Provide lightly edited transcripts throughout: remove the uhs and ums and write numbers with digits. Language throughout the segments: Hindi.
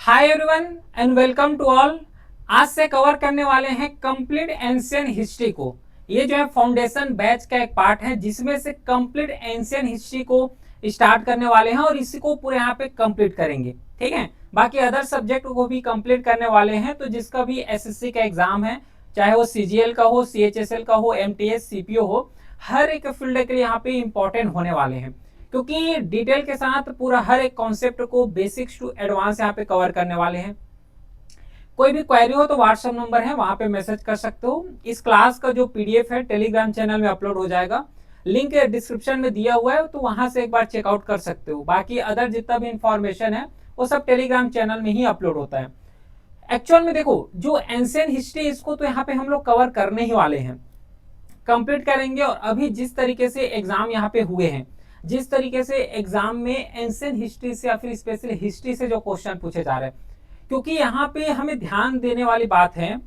Hi everyone and welcome to all. आज से कवर करने वाले हैं कंप्लीट एंशियंट हिस्ट्री को। ये जो है फाउंडेशन बैच का एक पार्ट है जिसमें से कंप्लीट एंशियंट हिस्ट्री को स्टार्ट करने वाले हैं और इसी को पूरे यहाँ पे कंप्लीट करेंगे। ठीक है, बाकी अदर सब्जेक्ट को भी कंप्लीट करने वाले हैं। तो जिसका भी एसएससी का एग्जाम है, चाहे वो सीजीएल का हो, सीएचएसएल का हो, एमटीएस, सीपीओ हो, हर एक फील्ड के लिए यहाँ पे इंपॉर्टेंट होने वाले हैं, क्योंकि डिटेल के साथ पूरा हर एक कॉन्सेप्ट को बेसिक्स टू एडवांस यहाँ पे कवर करने वाले हैं। कोई भी क्वेरी हो तो व्हाट्सएप नंबर है, वहां पे मैसेज कर सकते हो। इस क्लास का जो पीडीएफ है टेलीग्राम चैनल में अपलोड हो जाएगा, लिंक डिस्क्रिप्शन में दिया हुआ है, तो वहां से एक बार चेकआउट कर सकते हो। बाकी अदर जितना भी इंफॉर्मेशन है वो सब टेलीग्राम चैनल में ही अपलोड होता है। एक्चुअल में देखो, जो एंशिएंट हिस्ट्री इसको तो यहाँ पे हम लोग कवर करने ही वाले हैं, कंप्लीट करेंगे। और अभी जिस तरीके से एग्जाम यहाँ पे हुए हैं, जिस तरीके से एग्जाम में एंशिएंट हिस्ट्री से या फिर स्पेशली हिस्ट्री से जो क्वेश्चन पूछे जा रहे हैं, क्योंकि यहाँ पे हमें ध्यान देने वाली बात है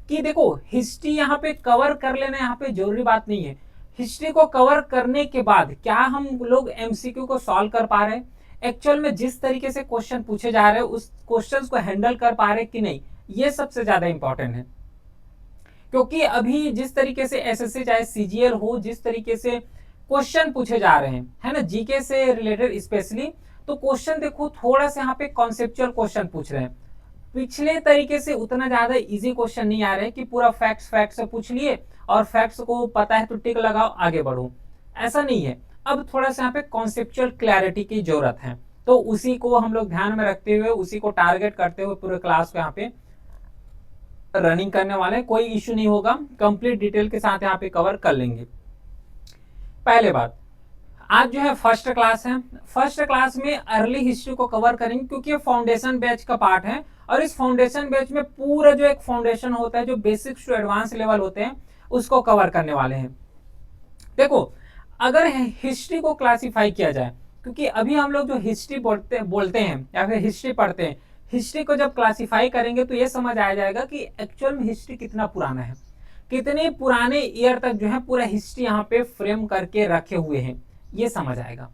कि देखो, हिस्ट्री यहाँ पे कवर कर लेना यहाँ पे जरूरी बात नहीं है। हिस्ट्री को कवर करने के बाद क्या हम लोग एमसीक्यू को सॉल्व कर पा रहे हैं, एक्चुअल में जिस तरीके से क्वेश्चन पूछे जा रहे हैं उस क्वेश्चन को हैंडल कर पा रहे कि नहीं, ये सबसे ज्यादा इंपॉर्टेंट है। क्योंकि अभी जिस तरीके से एसएससी चाहे सीजीएल हो, जिस तरीके से क्वेश्चन पूछे जा रहे हैं, है ना, जीके से रिलेटेड स्पेशली, तो क्वेश्चन देखो थोड़ा सा यहाँ पे कॉन्सेप्चुअल क्वेश्चन पूछ रहे हैं। पिछले तरीके से उतना ज्यादा इजी क्वेश्चन नहीं आ रहे कि पूरा फैक्ट्स से पूछ लिए और फैक्ट्स को पता है तो टिक लगाओ आगे बढ़ो, ऐसा नहीं है। अब थोड़ा सा यहाँ पे कॉन्सेप्चुअल क्लैरिटी की जरूरत है, तो उसी को हम लोग ध्यान में रखते हुए, उसी को टारगेट करते हुए पूरे क्लास को यहाँ पे रनिंग करने वाले। कोई इश्यू नहीं होगा, कंप्लीट डिटेल के साथ यहाँ पे कवर कर लेंगे। पहले बात, आज जो है फर्स्ट क्लास है। फर्स्ट क्लास में अर्ली हिस्ट्री को कवर करेंगे क्योंकि ये फाउंडेशन बैच का पार्ट है, और इस फाउंडेशन बैच में पूरा जो एक फाउंडेशन होता है, जो बेसिक्स टू एडवांस लेवल होते हैं, उसको कवर करने वाले हैं। देखो, अगर हिस्ट्री को क्लासिफाई किया जाए, क्योंकि अभी हम लोग जो हिस्ट्री बोलते हैं या फिर हिस्ट्री पढ़ते हैं, हिस्ट्री को जब क्लासिफाई करेंगे तो ये समझ आ जाएगा कि एक्चुअल में हिस्ट्री कितना पुराना है, कितने पुराने ईयर तक जो है पूरा हिस्ट्री यहाँ पे फ्रेम करके रखे हुए हैं, ये समझ आएगा।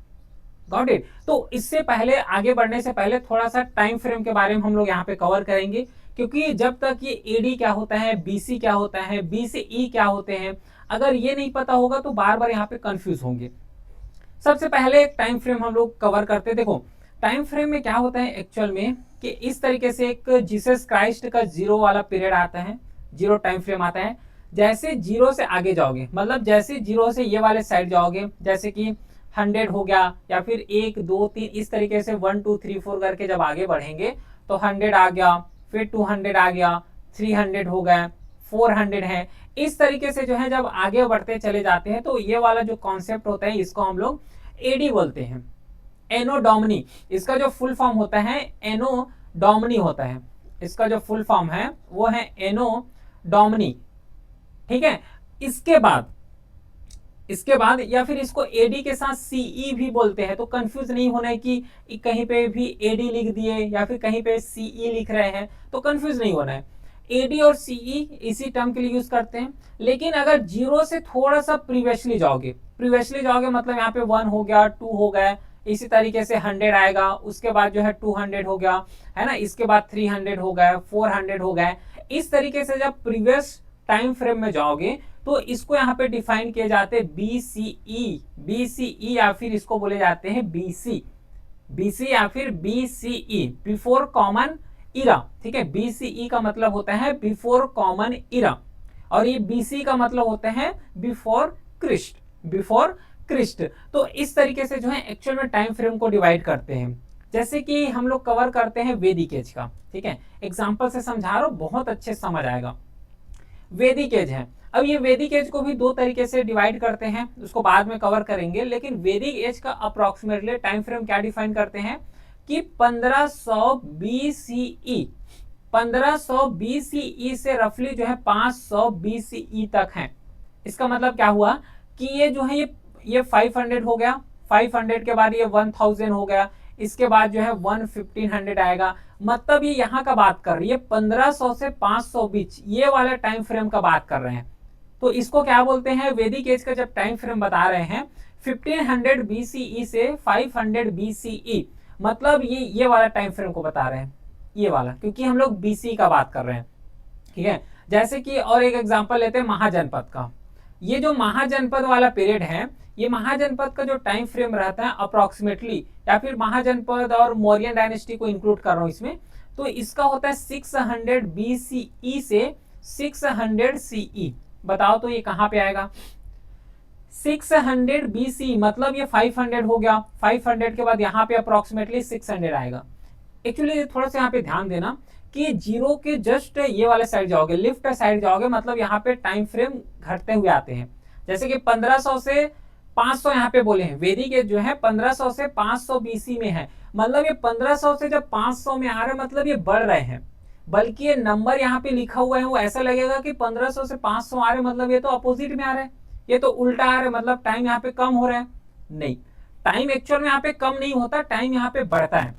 Got it. तो इससे पहले, आगे बढ़ने से पहले थोड़ा सा टाइम फ्रेम के बारे में हम लोग यहाँ पे कवर करेंगे, क्योंकि जब तक ये एडी क्या होता है, बीसी क्या होता है, बी से ई क्या होते हैं, अगर ये नहीं पता होगा तो बार बार यहाँ पे कंफ्यूज होंगे। सबसे पहले एक टाइम फ्रेम हम लोग कवर करते हैं। देखो, टाइम फ्रेम में क्या होता है एक्चुअल में कि इस तरीके से एक जीसस क्राइस्ट का जीरो वाला पीरियड आता है, जीरो टाइम फ्रेम आता है। जैसे जीरो से आगे जाओगे, मतलब जैसे जीरो से ये वाले साइड जाओगे, जैसे कि 100 हो गया या फिर 1 2 3 इस तरीके से 1 2 3 4 करके जब आगे बढ़ेंगे तो 100 आ गया, फिर 200 आ गया, 300 हो गया, 400 है। इस तरीके से जो है जब आगे बढ़ते चले जाते हैं तो ये वाला जो कॉन्सेप्ट होता है इसको हम लोग एडी बोलते हैं, एनो डोमिनी। इसका जो फुल फॉर्म होता है एनो डोमिनी होता है, इसका जो फुल फॉर्म है वो है एनो डोमिनी। ठीक है, इसके बाद या फिर इसको एडी के साथ सीई भी बोलते हैं, तो कंफ्यूज नहीं होना है कि कहीं पे भी एडी लिख दिए या फिर कहीं पे सीई लिख रहे हैं, तो कंफ्यूज नहीं होना है। एडी और सीई इसी टर्म के लिए यूज करते हैं। लेकिन अगर जीरो से थोड़ा सा प्रीवियसली जाओगे मतलब यहाँ पे 1 हो गया, 2 हो गया, इसी तरीके से 100 आएगा, उसके बाद जो है 200 हो गया, है ना, इसके बाद 300 हो गया, 400 हो गया। इस तरीके से जब प्रीवियस टाइम फ्रेम में जाओगे तो इसको यहाँ पे डिफाइन किए जाते हैं बीसीई या फिर इसको बोले जाते हैं बीसी या फिर बीसीई, बिफोर कॉमन इरा। ठीक है, बीसीई का मतलब होता है बिफोर कॉमन इरा, और ये बीसी का मतलब होता है बिफोर क्रिस्ट। तो इस तरीके से जो है एक्चुअल में टाइम फ्रेम को डिवाइड करते हैं। जैसे कि हम लोग कवर करते हैं वैदिक एज का। ठीक है, एग्जाम्पल से समझा रहा हूं, बहुत अच्छे से समझ आएगा। वैदिक एज है, अब ये वैदिक एज को भी 2 तरीके से डिवाइड करते हैं, उसको बाद में कवर करेंगे। लेकिन वैदिक एज का अप्रोक्सीमेटली टाइम फ्रेम क्या डिफाइन करते हैं कि 1500 बीसीई, 1500 बीसीई से रफली जो है 500 बीसीई तक है। इसका मतलब क्या हुआ कि ये जो है ये 500 हो गया, 500 के बाद ये 1000 हो गया, इसके बाद जो है 1500 आएगा। मतलब ये यहाँ का बात कर रही है 1500 से 500 बीच, ये वाले टाइम फ्रेम का बात कर रहे हैं। तो इसको क्या बोलते हैं, वैदिक एज का जब टाइम फ्रेम बता रहे हैं 1500 बीसीई से 500 बीसीई, मतलब ये वाला टाइम फ्रेम को बता रहे हैं। ये वाला, क्योंकि हम लोग बीसी का बात कर रहे हैं, ठीक है। जैसे कि और एक एग्जांपल लेते हैं महाजनपद का। ये जो महाजनपद वाला पीरियड है, ये महाजनपद का जो टाइम फ्रेम रहता है अप्रोक्सीमेटली, या फिर महाजनपद और मौर्यन डायनेस्टी को इंक्लूड कर रहा हूं इसमें, तो इसका होता है 600 BCE से 600 CE। बताओ तो ये कहां पे आएगा? 600 BCE मतलब ये 500 हो गया, 500 के बाद यहाँ पे अप्रोक्सीमेटली 600 आएगा। एक्चुअली थोड़ा सा यहाँ पे ध्यान देना कि जीरो के जस्ट ये वाले साइड जाओगे, लेफ्ट साइड जाओगे, मतलब यहाँ पे टाइम फ्रेम घटते हुए आते हैं। जैसे कि 1500 से 500 यहाँ पे बोले हैं, वैदिक एज जो है 1500 से 500 BC में है, मतलब ये 1500 से जब 500 में आ रहे हैं मतलब ये बढ़ रहे हैं, बल्कि ये नंबर यहाँ पे लिखा हुआ है वो ऐसा लगेगा कि 1500 से 500 आ रहे हैं, मतलब ये तो अपोजिट में आ रहा है, ये तो उल्टा आ रहा है, मतलब टाइम यहाँ पे कम हो रहा है। नहीं, टाइम एक्चुअल में यहाँ पे कम नहीं होता, टाइम यहाँ पे बढ़ता है,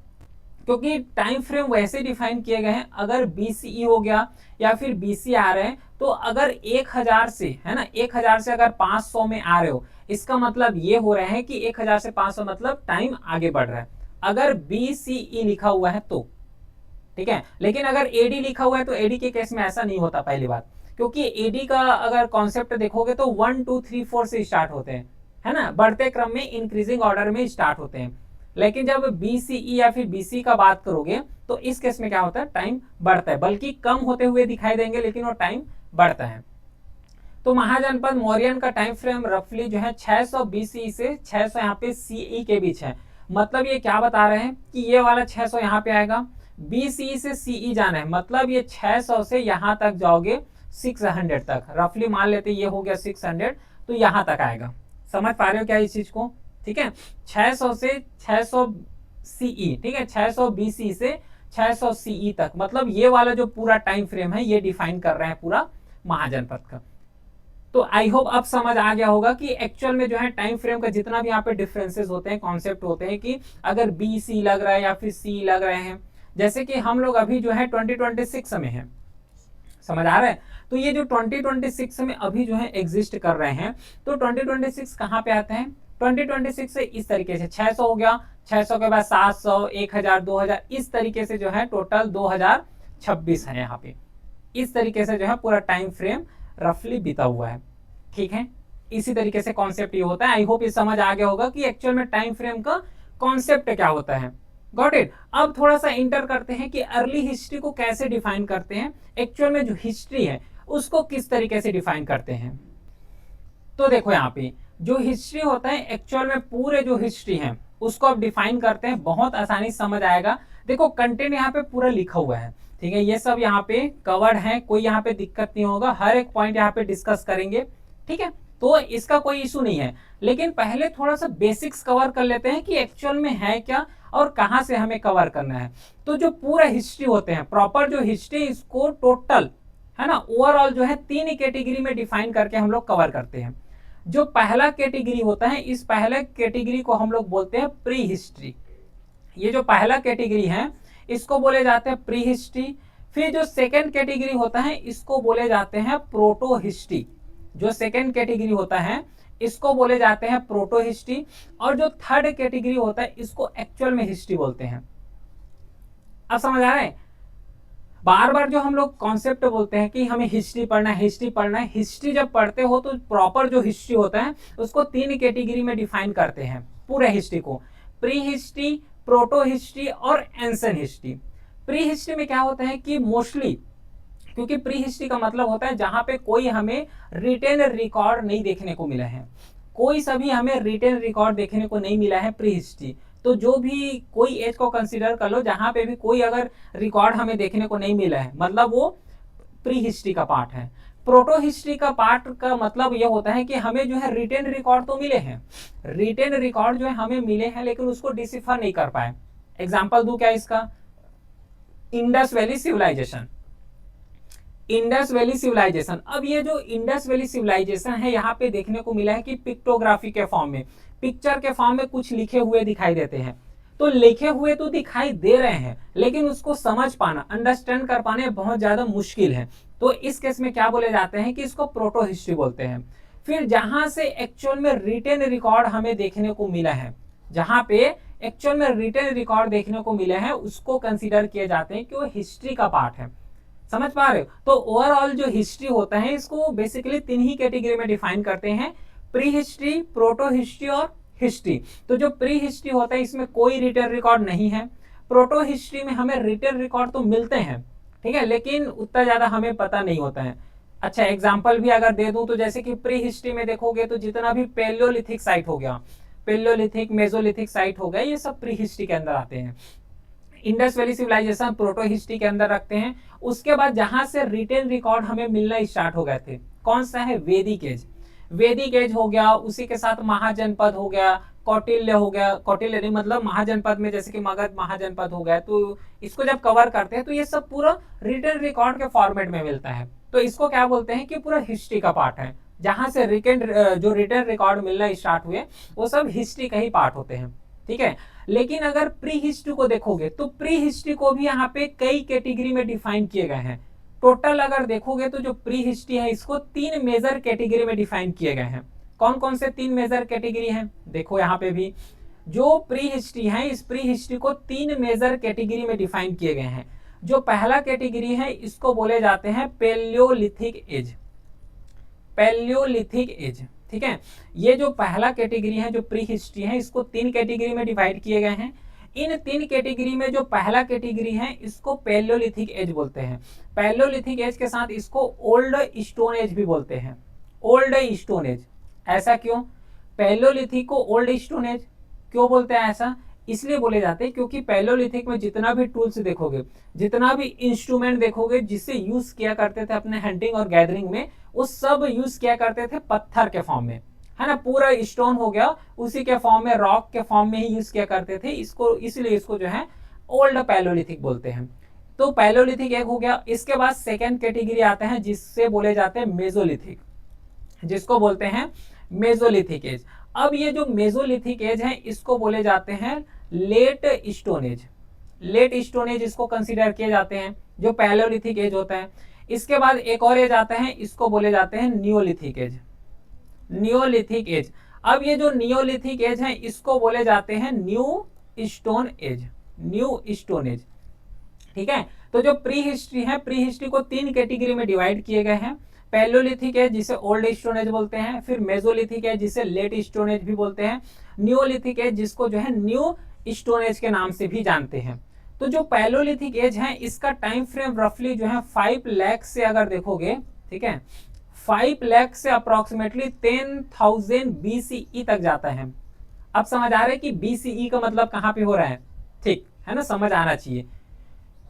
क्योंकि टाइम फ्रेम वैसे डिफाइन किए गए हैं। अगर BCE हो गया या फिर BC आ रहे हैं, तो अगर 1000 से, है ना, 1000 से अगर 500 में आ रहे हो, इसका मतलब ये हो रहा है कि 1000 से 500 मतलब टाइम आगे बढ़ रहा है, अगर BCE लिखा हुआ है तो, ठीक है। लेकिन अगर AD लिखा हुआ है तो AD के केस में ऐसा नहीं होता, पहली बात, क्योंकि AD का अगर कॉन्सेप्ट देखोगे तो 1 2 3 4 से स्टार्ट होते हैं, है ना, बढ़ते क्रम में इंक्रीजिंग ऑर्डर में स्टार्ट होते हैं। लेकिन जब BCE या फिर BC का बात करोगे तो इस केस में क्या होता है, टाइम बढ़ता है, बल्कि कम होते हुए दिखाई देंगे लेकिन वो टाइम बढ़ता है। तो महाजनपद मौर्यन का टाइम फ्रेम रफली जो है 600 BCE से 600 यहाँ पे CE के बीच है। मतलब ये क्या बता रहे हैं कि ये वाला 600 यहाँ पे आएगा, BCE से CE जाना है, मतलब ये 600 से यहाँ तक जाओगे 600 तक, रफली मान लेते ये हो गया 600, तो यहाँ तक आएगा। समझ पा रहे हो क्या इस चीज को? ठीक है, 600 से 600 CE, ठीक है, 600 BC से 600 CE तक, मतलब ये वाला जो पूरा टाइम फ्रेम है ये डिफाइन कर रहे हैं पूरा महाजनपद का। तो आई होप अब समझ आ गया होगा कि एक्चुअल में जो है टाइम फ्रेम का जितना भी यहाँ पे डिफरेंसेस होते हैं, कॉन्सेप्ट होते हैं, कि अगर BC लग रहा है या फिर CE लग रहे हैं। जैसे कि हम लोग अभी जो है 2026 में है, समझ आ रहा है? तो ये जो 2026 में अभी जो है एग्जिस्ट कर रहे हैं, तो 2026 कहाँ पे आते हैं? 2026 से इस तरीके से 600 हो गया, 600 के बाद 700, 1000, 2000, इस तरीके से जो है टोटल 2026 है यहाँ पे। इस तरीके से जो है पूरा टाइम फ्रेम रफली बीता हुआ है, ठीक है। इसी तरीके से कॉन्सेप्ट ये होता है। आई होप ये समझ आ गया होगा कि एक्चुअल में टाइम फ्रेम का कॉन्सेप्ट क्या होता है। Got it? अब थोड़ा सा इंटर करते हैं कि अर्ली हिस्ट्री को कैसे डिफाइन करते हैं, एक्चुअल में जो हिस्ट्री है उसको किस तरीके से डिफाइन करते हैं। तो देखो यहाँ पे जो हिस्ट्री होता है, एक्चुअल में पूरे जो हिस्ट्री है उसको आप डिफाइन करते हैं, बहुत आसानी समझ आएगा। देखो कंटेंट यहाँ पे पूरा लिखा हुआ है, ठीक है, ये सब यहाँ पे कवर्ड है, कोई यहाँ पे दिक्कत नहीं होगा, हर एक पॉइंट यहाँ पे डिस्कस करेंगे, ठीक है, तो इसका कोई इशू नहीं है। लेकिन पहले थोड़ा सा बेसिक्स कवर कर लेते हैं कि एक्चुअल में है क्या और कहाँ से हमें कवर करना है। तो जो पूरा हिस्ट्री होते हैं, प्रॉपर जो हिस्ट्री, इसको टोटल, है ना, ओवरऑल जो है 3 कैटेगरी में डिफाइन करके हम लोग कवर करते हैं। जो पहला कैटेगरी होता है, इस पहले कैटेगरी को हम लोग बोलते हैं प्री हिस्ट्री। ये जो पहला कैटेगरी है इसको बोले जाते हैं प्री हिस्ट्री। फिर जो सेकेंड कैटेगरी होता है इसको बोले जाते हैं प्रोटो हिस्ट्री। जो सेकेंड कैटेगरी होता है इसको बोले जाते हैं प्रोटो हिस्ट्री। और जो थर्ड कैटेगरी होता है इसको एक्चुअल में हिस्ट्री बोलते हैं। अब समझ आ रहा है? बार बार जो हम लोग कॉन्सेप्ट बोलते हैं कि हमें हिस्ट्री पढ़ना है, हिस्ट्री पढ़ना है, हिस्ट्री जब पढ़ते हो तो प्रॉपर जो हिस्ट्री होता है उसको 3 कैटेगरी में डिफाइन करते हैं पूरे हिस्ट्री को, प्री हिस्ट्री, प्रोटो हिस्ट्री और एंशिएंट हिस्ट्री। प्री हिस्ट्री में क्या होता है कि मोस्टली, क्योंकि प्री हिस्ट्री का मतलब होता है जहां पे कोई हमें रिटेन रिकॉर्ड नहीं देखने को मिला है, कोई सभी हमें रिटेन रिकॉर्ड देखने को नहीं मिला है प्री हिस्ट्री। तो जो भी कोई एज को कंसीडर कर लो जहां पे भी कोई अगर रिकॉर्ड हमें देखने को नहीं मिला है, मतलब वो प्री हिस्ट्री का पार्ट है। प्रोटो हिस्ट्री का पार्ट का मतलब ये होता है कि हमें जो है रिटेन रिकॉर्ड तो मिले हैं, रिटेन रिकॉर्ड जो है हमें मिले हैं, लेकिन उसको डिसिफर नहीं कर पाए। एग्जाम्पल दूं क्या इसका? Indus valley civilisation. Indus valley civilisation, अब ये जो इंडस वैली सिविलाइजेशन है यहाँ पे देखने को मिला है कि पिक्टोग्राफी के फॉर्म में, पिक्चर के फॉर्म में कुछ लिखे हुए दिखाई देते हैं। तो लिखे हुए तो दिखाई दे रहे हैं, लेकिन उसको समझ पाना, अंडरस्टैंड कर पाने बहुत ज्यादा मुश्किल है। तो इस केस में क्या बोले जाते हैं कि इसको प्रोटो हिस्ट्री बोलते हैं। फिर जहां से एक्चुअल में रिटेन रिकॉर्ड हमें देखने को मिला है, जहां पे एक्चुअल में रिटन रिकॉर्ड देखने को मिले हैं उसको कंसीडर किए जाते हैं कि वो हिस्ट्री का पार्ट है। समझ पा रहे हो? तो ओवरऑल जो हिस्ट्री होता है इसको बेसिकली तीन ही कैटेगरी में डिफाइन करते हैं, प्री हिस्ट्री, प्रोटो हिस्ट्री और हिस्ट्री। तो जो प्री हिस्ट्री होता है इसमें कोई रिटन रिकॉर्ड नहीं है। प्रोटो हिस्ट्री में हमें रिटन रिकॉर्ड तो मिलते हैं, ठीक है, लेकिन उतना ज्यादा हमें पता नहीं होता है। अच्छा एग्जाम्पल भी अगर दे दूं तो जैसे कि प्री हिस्ट्री में देखोगे तो जितना भी पेलियोलिथिक साइट हो गया, पेलियोलिथिक मेसोलिथिक साइट हो गए, ये सब प्री हिस्ट्री के अंदर आते हैं। Indus valley civilisation proto history के अंदर रखते हैं। उसके बाद जहां से रिटेन रिकॉर्ड हमें मिलना स्टार्ट हो गए थे, कौन सा है, वैदिक एज। वैदिक एज हो गया, उसी के साथ महाजनपद हो गया, कौटिल्य हो गया, कौटिल्य नहीं मतलब महाजनपद में जैसे कि मगध महाजनपद हो गया। तो इसको जब कवर करते हैं तो ये सब पूरा रिटेन रिकॉर्ड के फॉर्मेट में मिलता है। तो इसको क्या बोलते हैं कि पूरा हिस्ट्री का पार्ट है। जहां से जो रिटेन रिकॉर्ड मिलना स्टार्ट हुए वो सब हिस्ट्री का ही पार्ट होते हैं, ठीक है। लेकिन अगर प्री हिस्ट्री को देखोगे तो प्री हिस्ट्री को भी यहाँ पे कई कैटेगरी में डिफाइन किए गए हैं। टोटल अगर देखोगे तो जो प्री हिस्ट्री है इसको तीन मेजर कैटेगरी में डिफाइन किए गए हैं। कौन कौन से तीन मेजर कैटेगरी हैं, देखो यहाँ पे भी जो प्री हिस्ट्री है इस प्री हिस्ट्री को तीन मेजर कैटेगरी में डिफाइन किए गए हैं। जो पहला कैटेगरी है इसको बोले जाते हैं पेलियोलिथिक एज, पेलियोलिथिक एज, ठीक है। ये जो पहला कैटेगरी है जो प्री हिस्ट्री है इसको तीन कैटेगरी में डिवाइड किए गए हैं। इन तीन कैटेगरी में जो पहला कैटेगरी है इसको पेलियोलिथिक एज बोलते हैं। पेलियोलिथिक एज के साथ इसको ओल्ड स्टोन एज भी बोलते हैं, ओल्ड स्टोन एज। ऐसा क्यों, पेलियोलिथिक को ओल्ड स्टोन एज क्यों बोलते हैं, ऐसा इसलिए बोले जाते हैं क्योंकि पेलियोलिथिक में जितना भी टूल्स देखोगे, जितना भी इंस्ट्रूमेंट देखोगे जिससे यूज किया करते थे अपने हंटिंग और गैदरिंग में, वो सब यूज किया करते थे पत्थर के फॉर्म में, है ना। पूरा स्टोन हो गया उसी के फॉर्म में, रॉक के फॉर्म में ही यूज किया करते थे इसको, इसलिए इसको जो है ओल्ड पेलियोलिथिक बोलते हैं। तो पेलियोलिथिक एक हो गया। इसके बाद सेकेंड कैटेगरी आते हैं जिससे बोले जाते हैं मेसोलिथिक, जिसको बोलते हैं मेसोलिथिक एज। अब ये जो मेसोलिथिक एज है इसको बोले जाते हैं late stone age, late stone age इसको कंसीडर किए जाते हैं जो पैलियोलिथिक एज होता है। इसके बाद एक और एज आता है इसको बोले जाते हैं नियोलिथिक एज, नियोलिथिक एज। अब ये जो नियोलिथिक एज है इसको बोले जाते हैं new stone as, new stone as, ठीक है। तो जो प्री हिस्ट्री है, प्री हिस्ट्री को तीन कैटेगरी में डिवाइड किए गए हैं। पैलियोलिथिक एज जिसे ओल्ड स्टोन एज बोलते हैं, फिर मेसोलिथिक एज जिसे लेट स्टोन एज भी बोलते हैं, नियोलिथिक एज जिसको जो है न्यू स्टोन एज के नाम से भी जानते हैं। तो जो पैलियोलिथिक एज है इसका टाइम फ्रेम रफली जो है 5 लाख से अगर देखोगे, ठीक है, 5 लाख से अप्रोक्सीमेटली 10,000 BCE तक जाता है। अब समझ आ रहा है कि BCE का मतलब कहां पे हो रहा है, ठीक है ना, समझ आना चाहिए।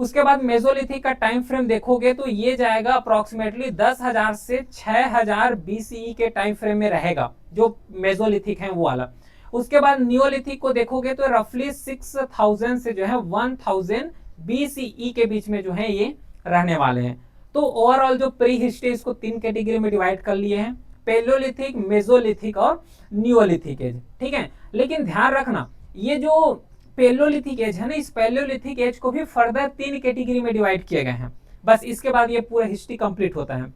उसके बाद मेसोलिथिक का टाइम फ्रेम देखोगे तो ये जाएगा अप्रोक्सीमेटली 10,000 से 6,000 BCE के टाइम फ्रेम में रहेगा जो मेसोलिथिक है वो वाला। उसके बाद नियोलिथिक को देखोगे तो रफली 6,000 से जो है 1,000 BCE के बीच में जो है ये रहने वाले हैं। तो ओवरऑल जो प्री हिस्ट्री इसको तीन कैटेगरी में डिवाइड कर लिए हैं, पेलियोलिथिक, मेसोलिथिक और नियोलिथिक एज, ठीक है। लेकिन ध्यान रखना ये जो पेलियोलिथिक एज है ना, इस पेलियोलिथिक एज को भी फर्दर तीन कैटेगरी में डिवाइड किए गए हैं। बस इसके बाद ये पूरा हिस्ट्री कंप्लीट होता है।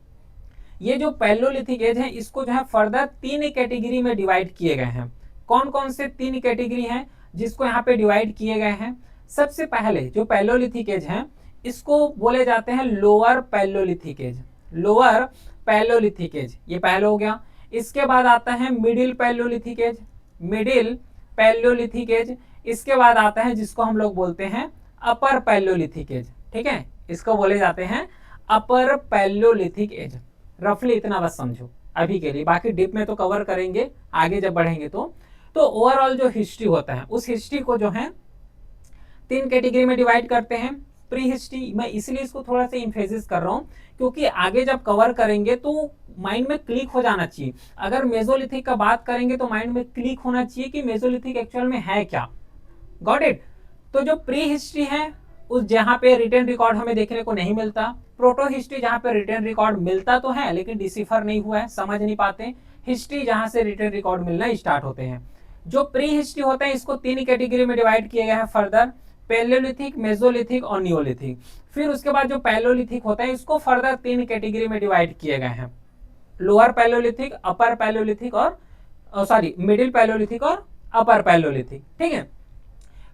ये जो पेलियोलिथिक एज है इसको जो है फर्दर तीन कैटेगरी में डिवाइड किए गए हैं। कौन कौन से तीन कैटेगरी हैं जिसको यहाँ पे डिवाइड किए गए हैं? सबसे पहले जो पेलियोलिथिक एज है इसको बोले जाते हैं lower palaeolithic age, lower palaeolithic age, ये पहले हो गया। इसके बाद आता है middle palaeolithic age, middle palaeolithic age. इसके बाद आता है जिसको हम लोग बोलते हैं अपर पेलियोलिथिक एज, ठीक है, इसको बोले जाते हैं अपर पेलियोलिथिक एज। रफली इतना बस समझो अभी के लिए, बाकी डीप में तो कवर करेंगे आगे जब बढ़ेंगे तो ओवरऑल जो हिस्ट्री होता है उस हिस्ट्री को जो है तीन कैटेगरी में डिवाइड करते हैं। प्री हिस्ट्री, मैं इसलिए इसको थोड़ा सा इम्फेसिस कर रहा हूं क्योंकि आगे जब कवर करेंगे तो माइंड में क्लिक हो जाना चाहिए। अगर मेसोलिथिक का बात करेंगे तो माइंड में क्लिक होना चाहिए कि मेसोलिथिक एक्चुअल में है क्या। Got it. तो जो प्री हिस्ट्री है उस जहां पे रिटन रिकॉर्ड हमें देखने को नहीं मिलता, प्रोटो हिस्ट्री जहां पे रिटन रिकॉर्ड मिलता तो है लेकिन डिसिफर नहीं हुआ है, समझ नहीं पाते, हिस्ट्री जहां से रिटन रिकॉर्ड मिलना स्टार्ट होते हैं। जो प्री हिस्ट्री होता है इसको तीन कैटेगरी में डिवाइड किया गया है फर्दर, पेलियोलिथिक, मेसोलिथिक और नियोलिथिक। फिर उसके बाद जो पेलियोलिथिक होता है इसको फर्दर तीन कैटेगरी में डिवाइड किए गए हैं, लोअर पेलियोलिथिक, अपर पेलियोलिथिक और सॉरी मिडिल पेलियोलिथिक और अपर पेलियोलिथिक, ठीक है।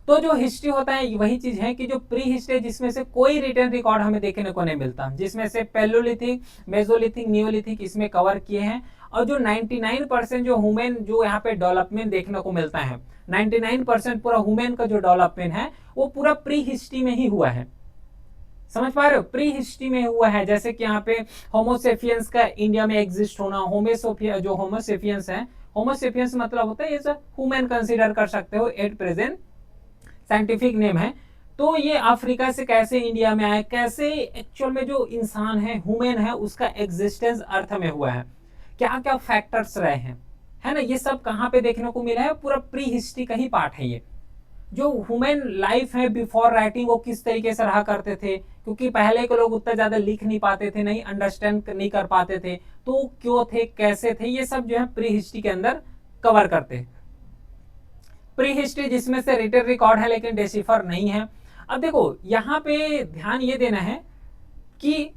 तो जो हिस्ट्री होता है वही चीज है कि जो प्री हिस्ट्री, जिसमें से कोई रिटर्न रिकॉर्ड हमें देखने को नहीं मिलता, जिसमें से पैलोलिथिक, मेसोलिथिक, नियोलिथिक इसमें कवर किए हैं। और जो 99% जो ह्यूमन जो यहाँ पे डेवलपमेंट देखने को मिलता है, 99% पूरा ह्यूमन का जो डेवलपमेंट है वो पूरा प्री हिस्ट्री में ही हुआ है। समझ पा रहे हो, प्री हिस्ट्री में हुआ है। जैसे कि यहाँ पे होमोसेपियंस का इंडिया में एग्जिस्ट होना, जो होमोसेपियंस है, होमोसेपियंस मतलब होता है ये सब ह्यूमन कंसीडर कर सकते हो, एट प्रेजेंट साइंटिफिक नेम है। तो ये अफ्रीका से कैसे इंडिया में आए, कैसे एक्चुअल में जो इंसान है, ह्यूमन है, उसका एग्जिस्टेंस अर्थ में हुआ है, क्या क्या फैक्टर्स रहे हैं, है ना, ये सब कहाँ पे देखने को मिला है, पूरा प्री हिस्ट्री का ही पार्ट है ये। जो ह्यूमन लाइफ है बिफोर राइटिंग, वो किस तरीके से रहा करते थे, क्योंकि पहले के लोग उतना ज्यादा लिख नहीं पाते थे, नहीं अंडरस्टैंड नहीं कर पाते थे, तो क्यों थे, कैसे थे, ये सब जो है प्री हिस्ट्री के अंदर कवर करते हैं। प्री हिस्ट्री जिसमें से रिटन रिकॉर्ड है लेकिन डेसिफर नहीं है। अब देखो यहाँ पे ध्यान ये देना है कि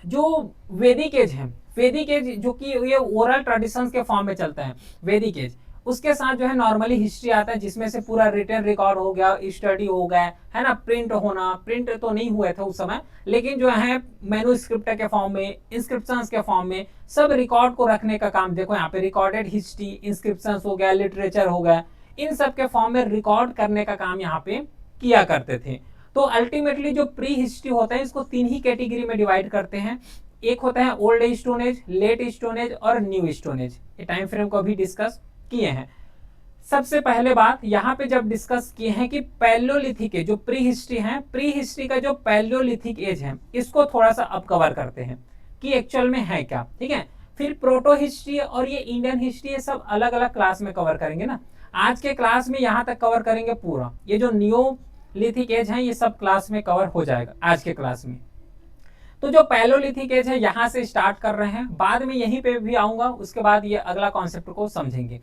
जो वैदिक एज है, वैदिक एज जो कि ये ओरल ट्रेडिशंस के फॉर्म में चलता है, वैदिक एज, उसके साथ जो है नॉर्मली हिस्ट्री आता है, जिसमें से पूरा रिटन रिकॉर्ड हो गया, स्टडी हो गया, है ना, प्रिंट होना, प्रिंट तो नहीं हुए थे उस समय, लेकिन जो है मैन्युस्क्रिप्ट के फॉर्म में, इंस्क्रिप्शंस के फॉर्म में सब रिकॉर्ड को रखने का काम। देखो यहाँ पे रिकॉर्डेड हिस्ट्री, इंस्क्रिप्शंस हो गया, लिटरेचर हो गया, इन सब के फॉर्म में रिकॉर्ड करने का काम यहाँ पे किया करते थे। तो अल्टीमेटली जो प्री हिस्ट्री होता है इसको तीन ही कैटेगरी में डिवाइड करते हैं। एक होता है old stone age, late stone age और न्यू स्टोन एज। ये टाइम फ्रेम को अभी डिस्कस किए हैं। सबसे पहले बात यहाँ पे जब डिस्कस किए हैं कि पैलोलिथिक एज जो प्री हिस्ट्री है, प्री हिस्ट्री का जो पैलोलिथिक एज है इसको थोड़ा सा अब कवर करते हैं कि एक्चुअल में है क्या, ठीक है। फिर प्रोटो हिस्ट्री और ये इंडियन हिस्ट्री, ये सब अलग अलग क्लास में कवर करेंगे ना। आज के क्लास में यहाँ तक कवर करेंगे पूरा, ये जो नियोलिथिक एज है ये सब क्लास में कवर हो जाएगा आज के क्लास में। तो जो पैलोलिथिक एज है यहाँ से स्टार्ट कर रहे हैं, बाद में यहीं पे भी आऊंगा, उसके बाद ये अगला कॉन्सेप्ट को समझेंगे।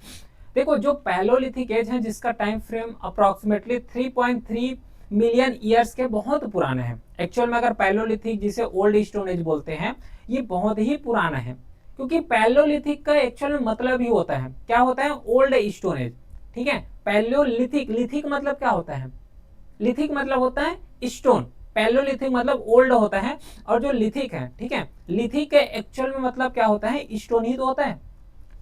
देखो जो पैलोलिथिक एज है जिसका time frame approximately 3.3 million years के बहुत पुराना है। एक्चुअल में अगर पैलोलिथिक जिसे ओल्ड स्टोन एज बोलते हैं ये बहुत ही पुराना है, क्योंकि पैलोलिथिक का एक्चुअल में मतलब ही होता है, क्या होता है, ओल्ड स्टोन एज, ठीक है। पैलोलिथिक, लिथिक मतलब क्या होता है, लिथिक मतलब होता है स्टोन, पैलोलिथिक मतलब ओल्ड होता है, और जो लिथिक है, ठीक है, लिथिक के एक्चुअल में मतलब क्या होता है, स्टोन ही तो होता है,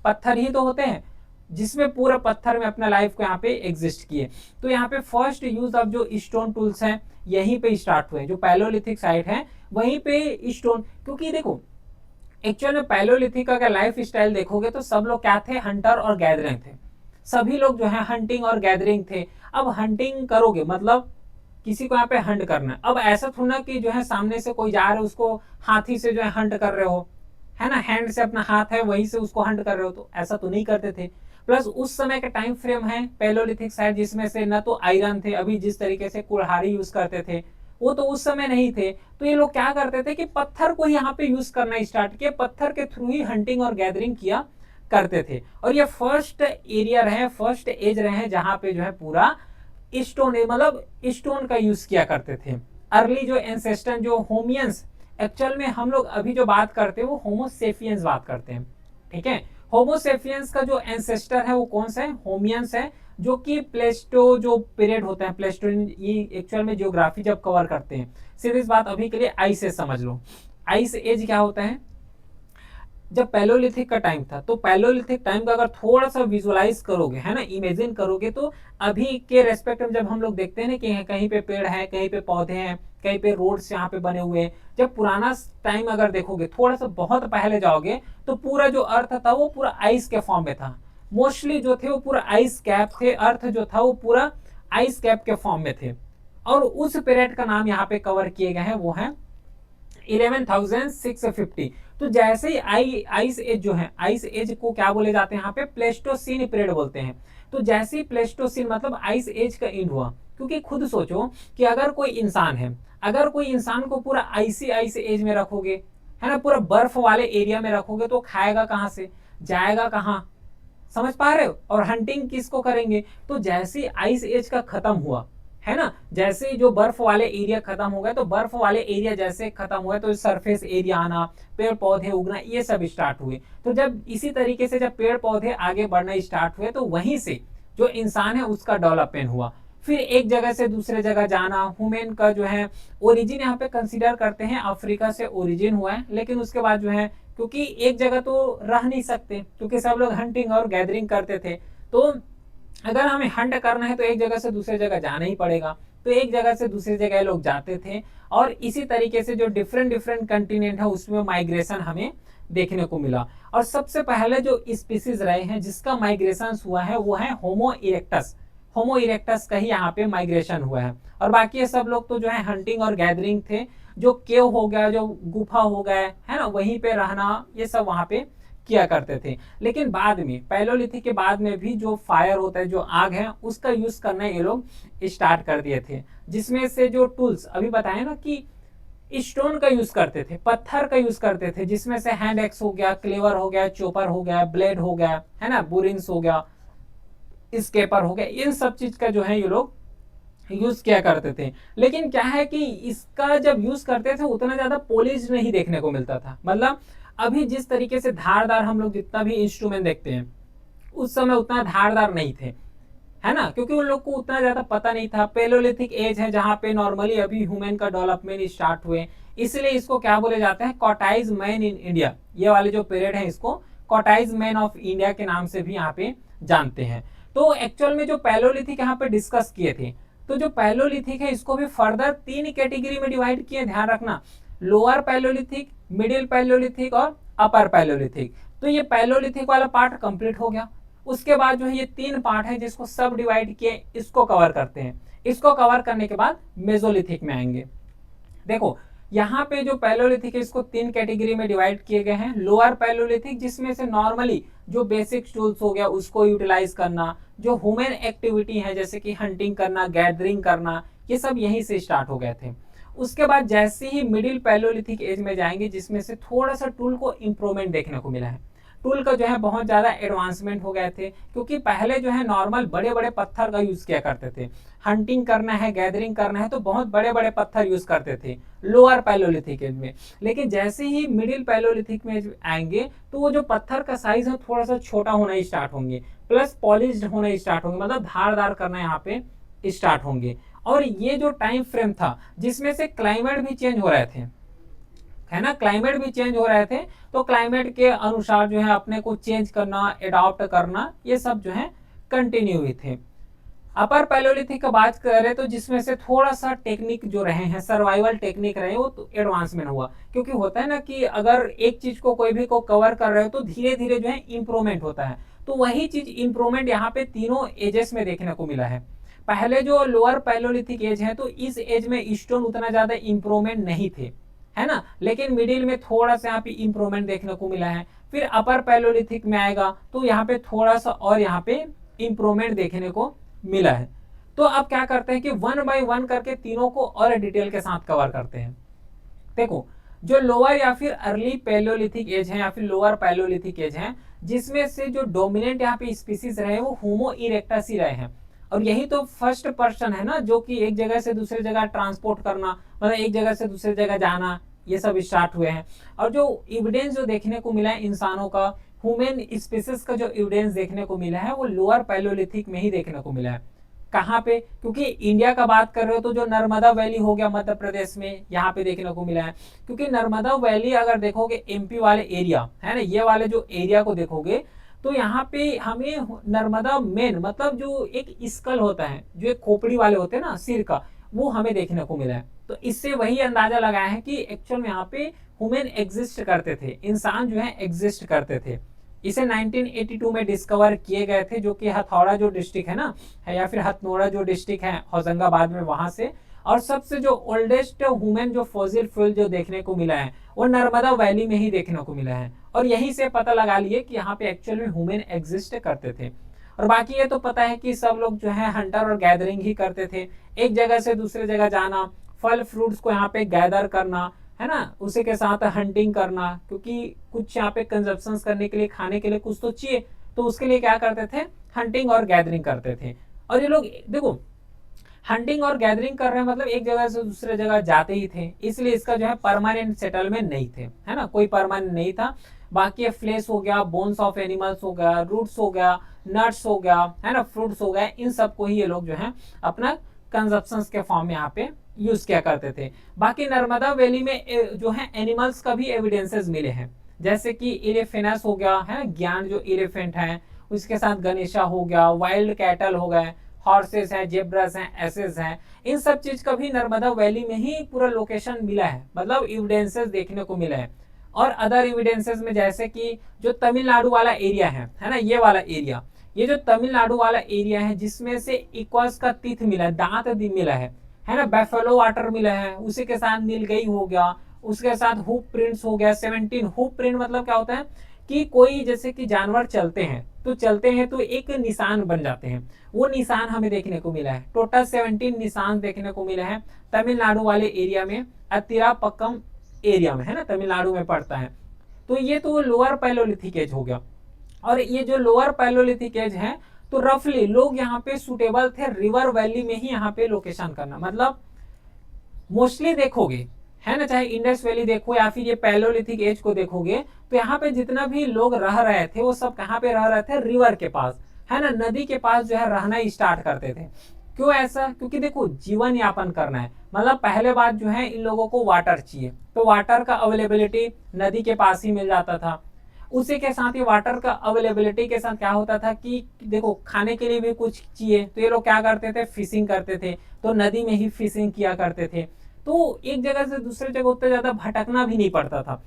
पत्थर ही तो होते हैं, जिसमें पूरा पत्थर में अपना लाइफ को यहाँ पे एग्जिस्ट किए। तो यहाँ पे फर्स्ट यूज ऑफ जो स्टोन टूल्स हैं यहीं पे स्टार्ट हुए, जो पैलोलिथिक साइट है वहीं पे स्टोन, क्योंकि देखो एक्चुअल में पैलोलिथिक का अगर लाइफ स्टाइल देखोगे तो सब लोग क्या थे, हंटर और गैदरिंग थे, सभी लोग जो है हंटिंग और गैदरिंग थे। अब हंटिंग करोगे मतलब किसी को यहाँ पे हंट करना है, अब ऐसा थोड़ा कि जो है सामने से कोई जा रहा है उसको हाथी से जो है हंट कर रहे हो, है ना, हैंड से अपना हाथ है वहीं से उसको हंट कर रहे हो, तो ऐसा तो नहीं करते थे। प्लस उस समय का टाइम फ्रेम है पैलोलिथिक साइड, जिसमें से न तो आयरन थे, अभी जिस तरीके से कुल्हाड़ी यूज करते थे वो तो उस समय नहीं थे। तो ये लोग क्या करते थे कि पत्थर को यहाँ पे यूज करना स्टार्ट किया, पत्थर के थ्रू ही हंटिंग और गैदरिंग किया करते थे। और ये फर्स्ट एरिया रहे, फर्स्ट एज रहे जहां पे जो है पूरा स्टोन मतलब स्टोन का यूज किया करते थे। अर्ली जो एंसेस्टर जो होमियंस, एक्चुअल में हम लोग अभी जो बात करते हैं वो होमोसेपियंस बात करते हैं, ठीक है। होमोसेपियंस का जो एंसेस्टर है वो कौन सा है, होमियंस है, जो कि प्लेस्टो जो पीरियड होता है, प्लेस्टो ये एक्चुअल में जियोग्राफी जब कवर करते हैं, सीधी बात अभी के लिए आइस एज समझ लो। आइस एज क्या होता है, जब पैलोलिथिक का टाइम था, तो पैलोलिथिक टाइम का अगर थोड़ा सा विजुअलाइज करोगे, है ना, इमेजिन करोगे, तो अभी के रेस्पेक्ट में जब हम लोग देखते हैं ना कि कहीं पे पेड़ है, कहीं पे पौधे हैं, कहीं पे रोड्स यहाँ पे बने हुए हैं, जब पुराना टाइम अगर देखोगे, थोड़ा सा बहुत पहले जाओगे, तो पूरा जो अर्थ था वो पूरा आइस के फॉर्म में था, मोस्टली जो थे वो पूरा आइस कैप थे, अर्थ जो था वो पूरा आइस कैप के फॉर्म में थे। और उस पीरियड का नाम यहाँ पे कवर किए गए हैं, वो है 11,650। तो जैसे ही आइस एज जो है, आइस एज को क्या बोले जाते हैं यहाँ पे, प्लेस्टोसीन पीरियड बोलते हैं। तो जैसे ही प्लेस्टोसीन मतलब आइस एज का एंड हुआ, क्योंकि खुद सोचो कि अगर कोई इंसान है, अगर कोई इंसान को पूरा आइस एज में रखोगे, है ना, पूरा बर्फ वाले एरिया में रखोगे, तो खाएगा कहाँ से, जाएगा कहाँ, समझ पा रहे हो। और हंटिंग किसको करेंगे, तो जैसे आइस एज का खत्म हुआ, है ना, जैसे जो बर्फ वाले एरिया खत्म हो गए, तो बर्फ वाले एरिया जैसे खत्म हुए तो सरफेस एरिया आना, पेड़ पौधे उगना, ये सब स्टार्ट हुए। तो जब इसी तरीके से जब पेड़ पौधे आगे बढ़ना स्टार्ट हुए, तो वहीं से जो इंसान है उसका डेवलपमेंट हुआ। फिर एक जगह से दूसरे जगह जाना। ह्यूमन का जो है ओरिजिन यहाँ पे कंसीडर करते हैं अफ्रीका से ओरिजिन हुआ है, लेकिन उसके बाद जो है क्योंकि एक जगह तो रह नहीं सकते, क्योंकि सब लोग हंटिंग और गैदरिंग करते थे, तो अगर हमें हंट करना है तो एक जगह से दूसरे जगह जाना ही पड़ेगा। तो एक जगह से दूसरी जगह लोग जाते थे, और इसी तरीके से जो डिफरेंट डिफरेंट कंटिनेंट है उसमें माइग्रेशन हमें देखने को मिला। और सबसे पहले जो स्पीसीज रहे हैं जिसका माइग्रेशन हुआ है वो है होमो इरेक्टस। होमो इरेक्टस का ही यहाँ पे माइग्रेशन हुआ है, और बाकी ये सब लोग तो जो है हंटिंग और गैदरिंग थे। जो केव हो गया, जो गुफा हो गया है ना, वहीं पे रहना, ये सब वहां पे किया करते थे। लेकिन बाद में पैलोलिथिक के बाद में भी जो फायर होता है, जो आग है, उसका यूज करना ये लोग स्टार्ट कर दिए थे। जिसमें से जो टूल्स अभी बताए ना कि स्टोन का यूज करते थे, पत्थर का यूज करते थे, जिसमें से हैंड एक्स हो गया, क्लेवर हो गया, चोपर हो गया, ब्लेड हो गया, है ना, बुरिंस हो गया, स्केपर हो गया, इन सब चीज का जो है ये लोग यूज किया करते थे। लेकिन क्या है कि इसका जब यूज करते थे उतना ज्यादा पॉलिश नहीं देखने को मिलता था। मतलब अभी जिस तरीके से धारदार हम लोग जितना भी इंस्ट्रूमेंट देखते हैं, उस समय उतना धारदार नहीं थे, है ना, क्योंकि उन लोग को उतना ज्यादा पता नहीं था। पेलोलिथिक एज है जहां पे नॉर्मली अभी ह्यूमन का डेवलपमेंट स्टार्ट हुए, इसलिए इसको क्या बोले जाते हैं, कॉटाइज मैन इन इंडिया। ये वाले जो पीरियड है इसको कॉटाइज मैन ऑफ इंडिया के नाम से भी यहाँ पे जानते हैं। तो एक्चुअल में जो पैलोलिथिक यहाँ पे डिस्कस किए थे, तो जो पैलोलिथिक है इसको भी फर्दर 3 कैटेगरी में डिवाइड किए, ध्यान रखना, लोअर पैलोलिथिक, मिडिल पैलोलिथिक और अपर पैलोलिथिक। तो ये पैलोलिथिक वाला पार्ट कंप्लीट हो गया। उसके बाद जो है ये 3 पार्ट है जिसको सब डिवाइड किए, इसको कवर करते हैं। इसको कवर करने के बाद मेसोलिथिक में आएंगे। देखो यहाँ पे जो पैलोलिथिक है इसको 3 कैटेगरी में डिवाइड किए गए हैं। लोअर पैलोलिथिक जिसमें से नॉर्मली जो बेसिक टूल्स हो गया उसको यूटिलाइज करना, जो ह्यूमन एक्टिविटी है जैसे कि हंटिंग करना, गैदरिंग करना, ये सब यहीं से स्टार्ट हो गए थे। उसके बाद जैसे ही मिडिल पैलोलिथिक एज में जाएंगे, जिसमें से थोड़ा सा टूल को इंप्रूवमेंट देखने को मिला है। टूल का जो है बहुत ज्यादा एडवांसमेंट हो गए थे, क्योंकि पहले जो है नॉर्मल बड़े बड़े पत्थर का यूज किया करते थे। हंटिंग करना है, गैदरिंग करना है तो बहुत बड़े बड़े पत्थर यूज करते थे लोअर पैलोलिथिक एज में। लेकिन जैसे ही मिडिल पैलोलिथिक में आएंगे तो वो जो पत्थर का साइज है थोड़ा सा छोटा होना स्टार्ट होंगे, प्लस पॉलिश्ड होना स्टार्ट होंगे, मतलब धारदार करना यहाँ पे स्टार्ट होंगे। और ये जो टाइम फ्रेम था जिसमें से क्लाइमेट भी चेंज हो रहे थे, है ना, क्लाइमेट भी चेंज हो रहे थे, तो क्लाइमेट के अनुसार जो है अपने को चेंज करना, एडॉप्ट करना, ये सब जो है कंटिन्यू हुए थे। अपर पैलोलिथिक का बात करें तो जिसमें से थोड़ा सा टेक्निक जो रहे हैं, सर्वाइवल टेक्निक रहे, वो तो एडवांसमेंट हुआ। क्योंकि होता है ना कि अगर एक चीज को कोई भी को कवर कर रहे हो तो धीरे धीरे जो है इंप्रूवमेंट होता है। तो वही चीज इंप्रूवमेंट यहाँ पे तीनों एजेस में देखने को मिला है। पहले जो लोअर पैलोलिथिक एज है तो इस एज में स्टोन उतना ज्यादा इंप्रूवमेंट नहीं थे, है ना, लेकिन मिडिल में थोड़ा सा यहाँ पे इंप्रूवमेंट देखने को मिला है। फिर अपर पैलोलिथिक में आएगा तो यहाँ पे थोड़ा सा और यहाँ पे इंप्रूवमेंट देखने को मिला है। तो अब क्या करते हैं कि 1 बाय 1 करके तीनों को और डिटेल के साथ कवर करते हैं। देखो जो लोअर या फिर अर्ली पैलोलिथिक एज है या फिर लोअर पैलोलिथिक एज है, जिसमें से जो डोमिनेंट यहाँ पे स्पीसीज रहे वो होमो इरेक्टस ही रहे हैं। और यही तो फर्स्ट पर्सन है ना जो कि एक जगह से दूसरी जगह ट्रांसपोर्ट करना, मतलब एक जगह से दूसरी जगह जाना, ये सब स्टार्ट हुए हैं। और जो एविडेंस जो देखने को मिला है इंसानों का, ह्यूमन स्पीसीज का जो एविडेंस देखने को मिला है वो लोअर पैलोलिथिक में ही देखने को मिला है। कहाँ पे, क्योंकि इंडिया का बात कर रहे हो तो जो नर्मदा वैली हो गया मध्य प्रदेश में, यहाँ पे देखने को मिला है। क्योंकि नर्मदा वैली अगर देखोगे एमपी वाले एरिया है ना, ये वाले जो एरिया को देखोगे तो यहाँ पे हमें नर्मदा मेन, मतलब जो एक स्कल होता है, जो एक खोपड़ी वाले होते हैं ना सिर का, वो हमें देखने को मिला है। तो इससे वही अंदाजा लगाया है कि एक्चुअल में यहाँ पे ह्यूमन एग्जिस्ट करते थे, इंसान जो है एग्जिस्ट करते थे। इसे 1982 में डिस्कवर किए गए थे, जो कि हथौड़ा जो डिस्ट्रिक्ट है ना, है या फिर हथनोड़ा जो डिस्ट्रिक्ट है होशंगाबाद में, वहां से। और सबसे जो ओल्डेस्ट ह्यूमन जो फॉसिल फ्यूल जो देखने को मिला है वो नर्मदा वैली में ही देखने को मिला है। और यहीं से पता लगा लिए कि यहाँ पे एक्चुअल में ह्यूमन एग्जिस्ट करते थे। और बाकी ये तो पता है कि सब लोग जो है हंटर और गैदरिंग ही करते थे, एक जगह से दूसरे जगह जाना, फल फ्रूट्स को यहाँ पे गैदर करना, है ना, उसी के साथ हंटिंग करना, क्योंकि कुछ यहाँ पे कंजप्शन करने के लिए, खाने के लिए कुछ तो चाहिए, तो उसके लिए क्या करते थे, हंटिंग और गैदरिंग करते थे। और ये लोग देखो हंटिंग और गैदरिंग कर रहे हैं, मतलब एक जगह से दूसरे जगह जाते ही थे, इसलिए इसका जो है परमानेंट सेटलमेंट नहीं थे, है ना, कोई परमानेंट नहीं था। बाकी ये फ्लेश हो गया, बोन्स ऑफ एनिमल्स हो गया, रूट्स हो गया, नट्स हो गया, है ना, फ्रूट्स हो गए, इन सबको ही ये लोग जो है अपना कंजप्शन के फॉर्म में यहाँ पे यूज किया करते थे। बाकी नर्मदा वैली में जो है एनिमल्स का भी एविडेंसेस मिले हैं, जैसे कि इलेफेनस हो गया, है ना, ज्ञान जो इलेफेंट है, उसके साथ गणेशा हो गया, वाइल्ड कैटल हो गए, हॉर्सेस हैं, जेब्रास हैं, एसेस हैं, इन सब चीज का भी नर्मदा वैली में ही पूरा लोकेशन मिला है, मतलब एविडेंसेस देखने को मिला है। और अदर एविडेंसेस में जैसे कि जो तमिलनाडु वाला एरिया है ना, ये वाला एरिया, ये जो तमिलनाडु वाला एरिया है जिसमें से इक्वस का तीथ मिला है, दांत मिला है ना, बैफेलो वाटर मिला है, उसी के साथ नीलगई हो गया, उसके साथ हुप प्रिंट्स हो गया 17। हुप प्रिंट मतलब क्या होता है कि कोई जैसे कि जानवर चलते हैं तो एक निशान बन जाते हैं, वो निशान हमें देखने को मिला है। टोटल 17 निशान देखने को मिले हैं तमिलनाडु वाले एरिया में, अतिरापक्कम एरिया में, है ना, तमिलनाडु में पड़ता है। तो ये तो लोअर पैलोलिथिक एज हो गया। और ये जो लोअर पैलोलिथिक एज है, तो रफली लोग यहाँ पे सुटेबल थे रिवर वैली में ही यहाँ पे लोकेशन करना, मतलब मोस्टली देखोगे, है ना, चाहे इंडस वैली देखो या फिर ये पैलोलिथिक एज को देखोगे, तो यहाँ पे जितना भी लोग रह रहे थे वो सब कहाँ पे रह रहे थे, रिवर के पास, है ना, नदी के पास जो है रहना स्टार्ट करते थे। क्यों ऐसा? क्योंकि देखो जीवन यापन करना है, मतलब पहले बात जो है इन लोगों को वाटर चाहिए, तो वाटर का अवेलेबिलिटी नदी के पास ही मिल जाता था। उसी के साथ ही वाटर का अवेलेबिलिटी के साथ क्या होता था कि देखो खाने के लिए भी कुछ चाहिए, तो ये लोग क्या करते थे, फिशिंग करते थे, तो नदी में ही फिशिंग किया करते थे। तो एक जगह से दूसरे जगह उतना ज्यादा भटकना भी नहीं पड़ता था,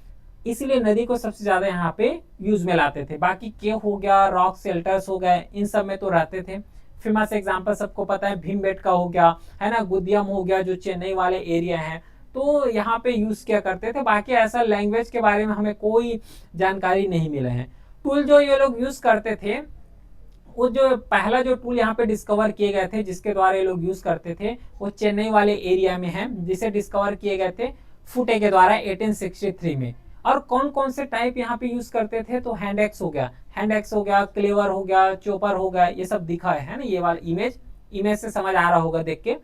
इसलिए नदी को सबसे ज्यादा यहाँ पे यूज में लाते थे। बाकी केव हो गया, रॉक शेल्टर्स हो गए, इन सब में तो रहते थे। फेमस एग्जांपल सबको पता है भीमबेटका हो गया, है ना, गुदियम हो गया जो चेन्नई वाले एरिया है, तो यहाँ पे यूज किया करते थे। बाकी ऐसा लैंग्वेज के बारे में हमें कोई जानकारी नहीं मिले हैं। टूल जो ये लोग यूज करते थे, वो जो पहला जो टूल यहाँ पे डिस्कवर किए गए थे जिसके द्वारा ये लोग यूज करते थे, वो चेन्नई वाले एरिया में है, जिसे डिस्कवर किए गए थे फुटे के द्वारा 1863 में। और कौन कौन से टाइप यहाँ पे यूज करते थे, तो हैंड एक्स हो गया, क्लेवर हो गया, चोपर हो गया, ये सब दिखा है ना, ये वाला इमेज से समझ आ रहा होगा देख के।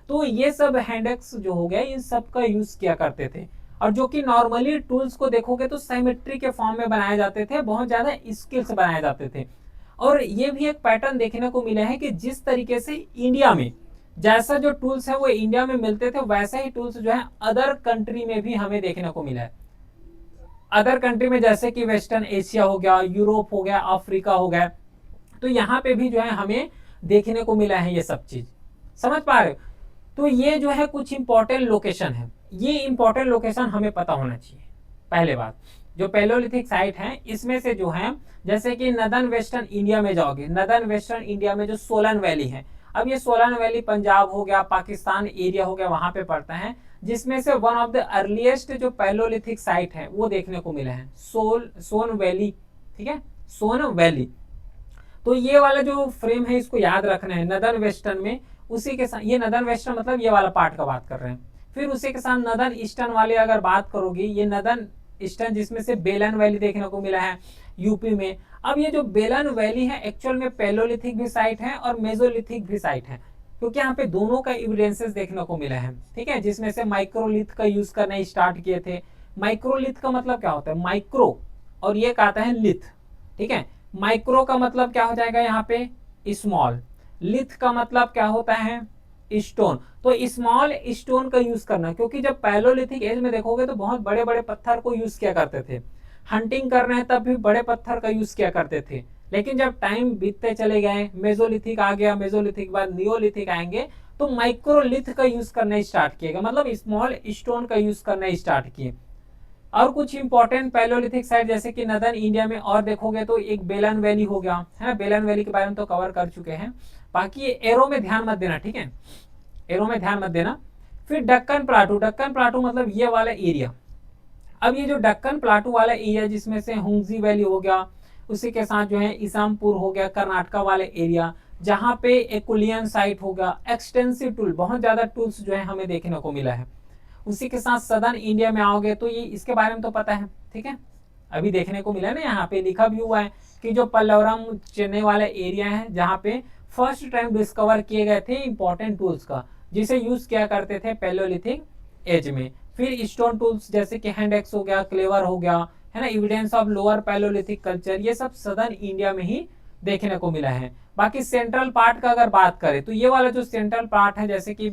तो ये सब हैंड एक्स जो हो गया, इन सब का यूज किया करते थे। और जो कि नॉर्मली टूल्स को देखोगे तो साइमेट्री के फॉर्म में बनाए जाते थे, बहुत ज्यादा स्किल से बनाए जाते थे। और ये भी एक पैटर्न देखने को मिला है कि जिस तरीके से इंडिया में जैसा जो टूल्स है वो इंडिया में मिलते थे, वैसे ही टूल्स जो है अदर कंट्री में भी हमें देखने को मिला है। अदर कंट्री में जैसे कि वेस्टर्न एशिया हो गया, यूरोप हो गया, अफ्रीका हो गया, तो यहाँ पे भी जो है हमें देखने को मिला है ये सब चीज। समझ पा रहे हो? तो ये जो है कुछ इंपॉर्टेंट लोकेशन है, ये इंपॉर्टेंट लोकेशन हमें पता होना चाहिए। पहले बात, जो पैलोलिथिक साइट है इसमें से जो है, जैसे कि नदर्न वेस्टर्न इंडिया में जाओगे, नदर्न वेस्टर्न इंडिया में जो सोलन वैली है, अब ये सोलन वैली पंजाब हो गया, पाकिस्तान एरिया हो गया, वहां पे पड़ता है, जिसमें से वन ऑफ द अर्लीस्ट जो पैलोलिथिक साइट है वो देखने को मिला है सोन वैली। ठीक है, सोन वैली। तो ये वाला जो फ्रेम है इसको याद रखना है, नदर्न वेस्टर्न में, उसी के साथ, ये नदर्न वेस्टर्न मतलब ये वाला पार्ट का बात कर रहे हैं। फिर उसी के साथ नदर्न ईस्टर्न वाले अगर बात करोगी, ये नदर्न ईस्टर्न जिसमें से बेलन वैली देखने को मिला है यूपी में। अब ये जो बेलन वैली है एक्चुअल में पैलोलिथिक भी साइट है और मेजोलिथिक भी साइट है, क्योंकि यहाँ पे दोनों का एविडेंसेस देखने को मिला है। ठीक है, जिसमें से माइक्रोलिथ का यूज करना स्टार्ट किए थे। माइक्रोलिथ का मतलब क्या होता है, माइक्रो, और ये कहता है लिथ। ठीक है, माइक्रो का मतलब क्या हो जाएगा यहाँ पे, स्मॉल। लिथ का मतलब क्या होता है, स्टोन। तो स्मॉल स्टोन का यूज करना, क्योंकि जब पैलोलिथिक एज में देखोगे तो बहुत बड़े बड़े पत्थर को यूज किया करते थे, हंटिंग कर रहे हैं तब भी बड़े पत्थर का यूज किया करते थे। लेकिन जब टाइम बीतते चले गए, मेजोलिथिक आ गया, मेजोलिथिक बाद नियोलिथिक आएंगे, तो माइक्रोलिथ का यूज करना स्टार्ट किएगा, मतलब स्मॉल स्टोन का यूज करना स्टार्ट किए। और कुछ इंपॉर्टेंट पैलोलिथिक साइट जैसे कि नदर्न इंडिया में और देखोगे तो एक बेलन वैली हो गया, है ना, बेलन वैली के बारे में तो कवर कर चुके हैं। बाकी एरो में ध्यान मत देना, ठीक है, एरो में ध्यान मत देना। फिर डक्कन प्लाटू, डक्कन प्लाटू मतलब ये वाला एरिया। अब ये जो डक्कन प्लाटू वाला एरिया जिसमें से हुंगजी वैली हो गया, उसी के साथ जो है इसामपुर हो गया, कर्नाटका वाले एरिया, जहाँ पे एकुलियन साइट होगा, एक्सटेंसिव टूल, बहुत ज्यादा टूल्स जो है हमें देखने को मिला है। उसी के साथ सदर्न इंडिया में आओगे तो ये इसके बारे में तो पता है, ठीक है, अभी देखने को मिला ना, यहाँ पे लिखा भी हुआ है कि जो पल्लवरम चेन्नई वाला एरिया है जहाँ पे फर्स्ट टाइम डिस्कवर किए गए थे इंपॉर्टेंट टूल्स का, जिसे यूज किया करते थे पैलोलिथिक एज में। फिर स्टोन टूल्स जैसे कि हैंड एक्स हो गया, क्लेवर हो गया, है ना, evidence of lower palaeolithic culture, ये सब सदर्न इंडिया में ही देखने को मिला है। बाकी सेंट्रल पार्ट का अगर बात करें तो ये वाला जो सेंट्रल पार्ट है, जैसे कि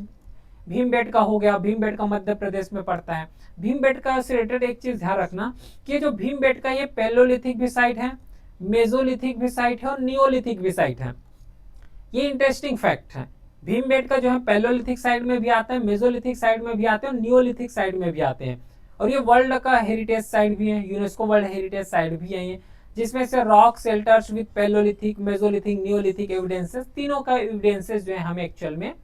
भीमबेटका हो गया, भीमबेटका मध्य प्रदेश में पड़ता है। भीमबेटका से रिलेटेड एक चीज ध्यान रखना कि जो भीमबेटका ये पैलोलिथिक भी साइट है, मेजोलिथिक भी साइट है और नियोलिथिक भी साइट है। ये इंटरेस्टिंग फैक्ट है। भीमबेटका जो है पैलोलिथिक साइड में भी आता है, मेजोलिथिक साइड में भी आते हैं और नियोलिथिक साइड में भी आते हैं। और ये वर्ल्ड का हेरिटेज साइट भी है, यूनेस्को वर्ल्ड हेरिटेज साइट भी है ये, जिसमें से rock shelters with palaeolithic, Mesolithic, Neolithic evidences, तीनों का एविडेंसेस जो है हमें एक्चुअल में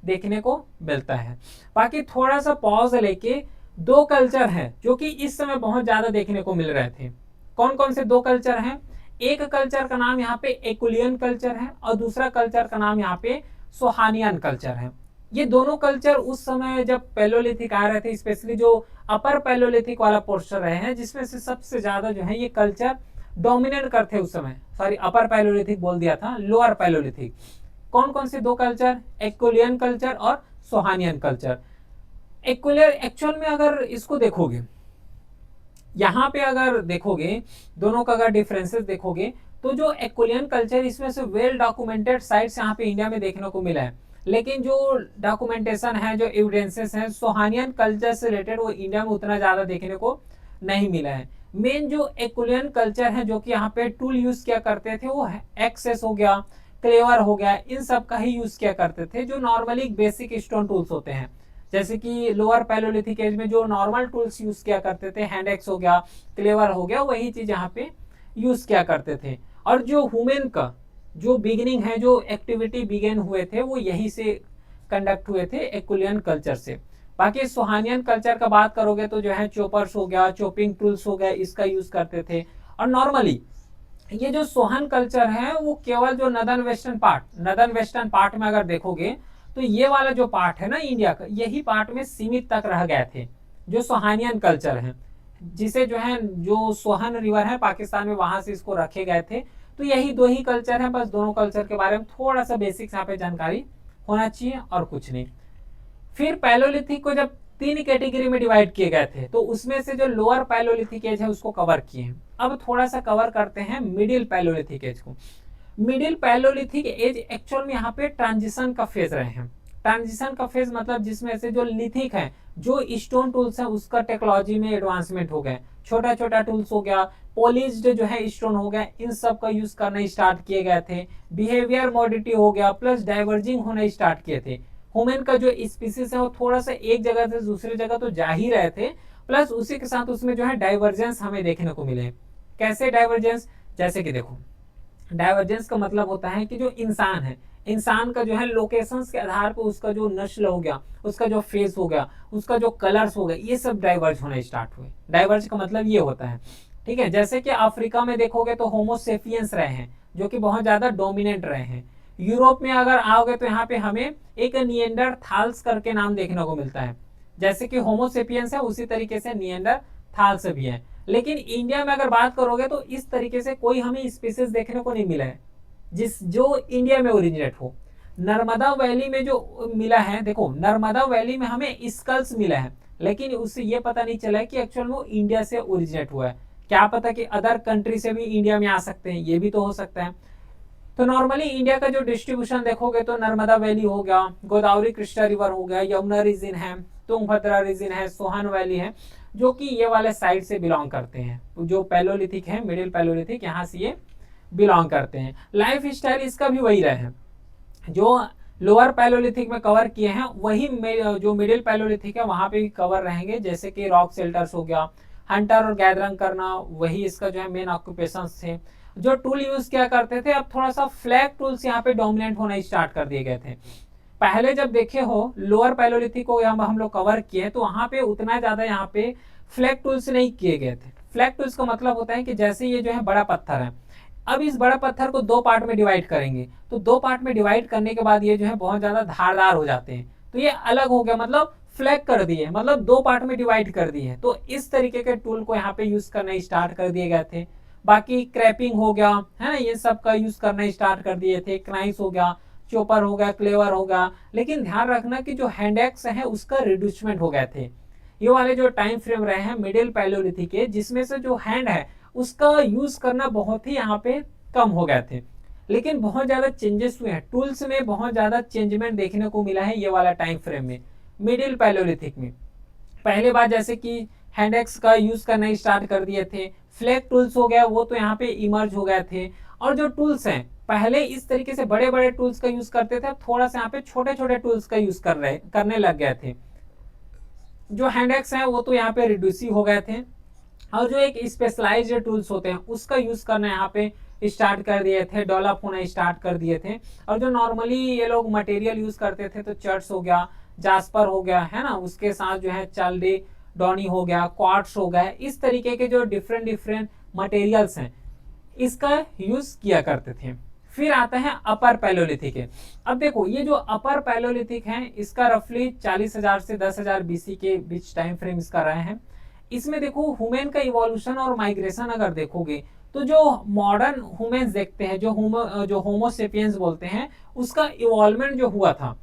देखने को मिलता है। बाकी थोड़ा सा पॉज लेके, दो कल्चर हैं जो कि इस समय बहुत ज्यादा देखने को मिल रहे थे। कौन कौन से दो कल्चर हैं? एक कल्चर का नाम यहाँ पे एकुलियन कल्चर है और दूसरा कल्चर का नाम यहाँ पे सोहानियन कल्चर है। ये दोनों कल्चर उस समय जब पैलोलिथिक आ रहे थे, स्पेशली जो अपर पैलोलिथिक वाला पोर्शन रहे हैं, जिसमें से सबसे ज्यादा जो है ये कल्चर डोमिनेट करते उस समय, सॉरी अपर पैलोलिथिक बोल दिया था, लोअर पैलोलिथिक। कौन कौन से दो कल्चर? एकुलियन कल्चर और सोहानियन कल्चर। एकुलियर एक्चुअल में अगर इसको देखोगे, यहाँ पे अगर देखोगे दोनों का अगर डिफरेंसेस देखोगे, तो जो एकुलियन कल्चर इसमें से वेल डॉक्यूमेंटेड साइट्स यहाँ पे इंडिया में देखने को मिला है, लेकिन जो डॉक्यूमेंटेशन है, जो एविडेंसेस हैं सोहानियन कल्चर से रिलेटेड, वो इंडिया में उतना ज्यादा देखने को नहीं मिला है। मेन जो एकुलियन कल्चर है जो कि यहाँ पे टूल यूज किया करते थे, वो एक्सेस हो गया, क्लेवर हो गया, इन सब का ही यूज किया करते थे, जो नॉर्मली बेसिक स्टोन टूल्स होते हैं। जैसे कि लोअर पैलोलिथिक एज में जो नॉर्मल टूल्स यूज किया करते थे, हैंड एक्स हो गया, क्लेवर हो गया, वही चीज यहाँ पे यूज किया करते थे। और जो ह्यूमन का जो बिगिनिंग है, जो एक्टिविटी बिगेन हुए थे, वो यहीं से कंडक्ट हुए थे, एकुलियन कल्चर से। बाकी सोहानियन कल्चर का बात करोगे तो जो है चोपर्स हो गया, चॉपिंग टूल्स हो गया, इसका यूज करते थे। और नॉर्मली ये जो सोहन कल्चर है वो केवल जो नदर्न वेस्टर्न पार्ट में अगर देखोगे तो ये वाला जो पार्ट है ना इंडिया का, यही पार्ट में सीमित तक रह गए थे जो सोहानियन कल्चर है, जिसे जो है जो सोहन रिवर है पाकिस्तान में, वहां से इसको रखे गए थे। तो यही दो ही कल्चर है, बस दोनों कल्चर के बारे में थोड़ा सा बेसिक्स यहाँ पे जानकारी होना चाहिए और कुछ नहीं। फिर पैलोलिथिक को जब तीन कैटेगरी में डिवाइड किए गए थे, तो उसमें से जो लोअर पैलोलिथिक एज है उसको कवर किए हैं। अब थोड़ा सा कवर करते हैं मिडिल पैलोलिथिक एज को। मिडिल पैलोलिथिक एज एक्चुअल में यहाँ पे ट्रांजिशन का फेज रहे हैं। ट्रांजिशन का फेज मतलब जिसमें से जो लिथिक है, जो स्टोन टूल्स है, उसका टेक्नोलॉजी में एडवांसमेंट हो गए, छोटा छोटा टूल्स हो गया, पॉलिश्ड जो है स्टोन हो गया, इन सब का यूज करना स्टार्ट किए गए थे। बिहेवियर मॉडिटी हो गया, प्लस डाइवर्जिंग होना स्टार्ट किए थे। ह्यूमन का जो स्पीसीज है वो थोड़ा सा एक जगह से दूसरी जगह तो जा ही रहे थे, प्लस उसी के साथ उसमें जो है डाइवर्जेंस हमें देखने को मिले। कैसे डाइवर्जेंस? जैसे कि देखो, डाइवर्जेंस का मतलब होता है कि जो इंसान है, इंसान का जो है लोकेशंस के आधार पर उसका जो नस्ल हो गया, उसका जो फेस हो गया, उसका जो कलर्स हो गया, ये सब डाइवर्ज होना स्टार्ट हुए। डाइवर्ज का मतलब ये होता है, ठीक है। जैसे कि अफ्रीका में देखोगे तो होमोसेपियंस रहे हैं जो कि बहुत ज्यादा डोमिनेंट रहे हैं। यूरोप में अगर आओगे तो यहाँ पे हमें एक निएंडरथाल्स करके नाम देखने को मिलता है। जैसे कि होमोसेपियंस है उसी तरीके से निएंडरथाल्स भी है। लेकिन इंडिया में अगर बात करोगे तो इस तरीके से कोई हमें स्पीसीज देखने को नहीं मिला है जो इंडिया में ओरिजिनेट हो। नर्मदा वैली में जो मिला है, देखो नर्मदा वैली में हमें स्कल्स मिला है, लेकिन उससे ये पता नहीं चला है कि एक्चुअल वो इंडिया से ओरिजिनेट हुआ है। क्या पता कि अदर कंट्री से भी इंडिया में आ सकते हैं, ये भी तो हो सकता है। तो नॉर्मली इंडिया का जो डिस्ट्रीब्यूशन देखोगे तो नर्मदा वैली हो गया, गोदावरी कृष्णा रिवर हो गया, यमुना रीजन है, तुंगभद्रा रीजन है, सोहन वैली है, जो कि ये वाले साइड से बिलोंग करते हैं। जो पैलोलिथिक है, मिडिल पैलोलिथिक, यहाँ से ये बिलोंग करते हैं। लाइफ स्टाइल इसका भी वही रहे हैं, जो लोअर पैलोलिथिक में कवर किए हैं वही जो मिडिल पैलोलिथिक है वहां पे भी कवर रहेंगे। जैसे कि रॉक शेल्टर्स हो गया, हंटर और गैदरिंग करना, वही इसका जो है मेन ऑक्यूपेशन थे। जो टूल यूज किया करते थे, अब थोड़ा सा फ्लैग टूल्स यहाँ पे डोमिनेंट होना स्टार्ट कर दिए गए थे। पहले जब देखे हो लोअर पैलोलिथिक को हम लोग कवर किए तो वहां पे उतना ज्यादा यहाँ पे फ्लैग टूल्स नहीं किए गए थे। फ्लैग टूल्स का मतलब होता है कि जैसे ये जो है बड़ा पत्थर है, अब इस बड़ा पत्थर को दो पार्ट में डिवाइड करेंगे, तो दो पार्ट में डिवाइड करने के बाद ये जो है बहुत ज्यादा धारदार हो जाते हैं, तो ये अलग हो गया, मतलब फ्लैग कर दिए, मतलब दो पार्ट में डिवाइड कर दिए। तो इस तरीके के टूल को यहाँ पे यूज करना स्टार्ट कर दिए गए थे। बाकी क्रैपिंग हो गया है ना, ये सब का यूज करना स्टार्ट कर दिए थे। क्नाइस हो गया, चोपर हो गया, क्लेवर हो गया। लेकिन ध्यान रखना कि जो हैंड एक्स है उसका रिड्यूसमेंट हो गए थे। ये वाले जो टाइम फ्रेम रहे हैं मिडिल पैलियोलिथिक के, जिसमें से जो हैंड है उसका यूज करना बहुत ही यहाँ पे कम हो गए थे, लेकिन बहुत ज्यादा चेंजेस हुए हैं, टूल्स में बहुत ज्यादा चेंजमेंट देखने को मिला है ये वाला टाइम फ्रेम में, मिडिल पैलियोलिथिक में। पहले बार जैसे कि हैंड एक्स का यूज करना स्टार्ट कर दिए थे, फ्लैग टूल्स हो गया वो तो यहाँ पे इमर्ज हो गए थे, और जो टूल्स हैं पहले इस तरीके से बड़े बड़े टूल्स का यूज करते थे, अब थोड़ा सा यहाँ पे छोटे छोटे टूल्स का यूज करने लग गए थे। जो हैंड एक्स है वो तो यहाँ पे रिड्यूस हो गए थे, और जो एक स्पेशलाइज्ड टूल्स होते हैं उसका यूज करना यहाँ पे स्टार्ट कर दिए थे, डेवलप होना स्टार्ट कर दिए थे। और जो नॉर्मली ये लोग मटेरियल यूज करते थे तो चर्ट्स हो गया, जास्पर हो गया है ना, उसके साथ जो है चाल्डी डॉनी हो गया, क्वार्ट्स हो गया, इस तरीके के जो डिफरेंट डिफरेंट मटेरियल्स हैं इसका यूज किया करते थे। फिर आता है अपर पैलियोलिथिक है। अब देखो ये जो अपर पैलियोलिथिक है इसका रफली 40,000 से 10,000 बीसी के बीच टाइम फ्रेम इसका रहे हैं। इसमें देखो ह्यूमन का इवोल्यूशन और माइग्रेशन अगर देखोगे तो जो मॉडर्न ह्यूमंस देखते हैं, जो होमो सेपियंस बोलते हैं, उसका इवॉल्वमेंट जो हुआ था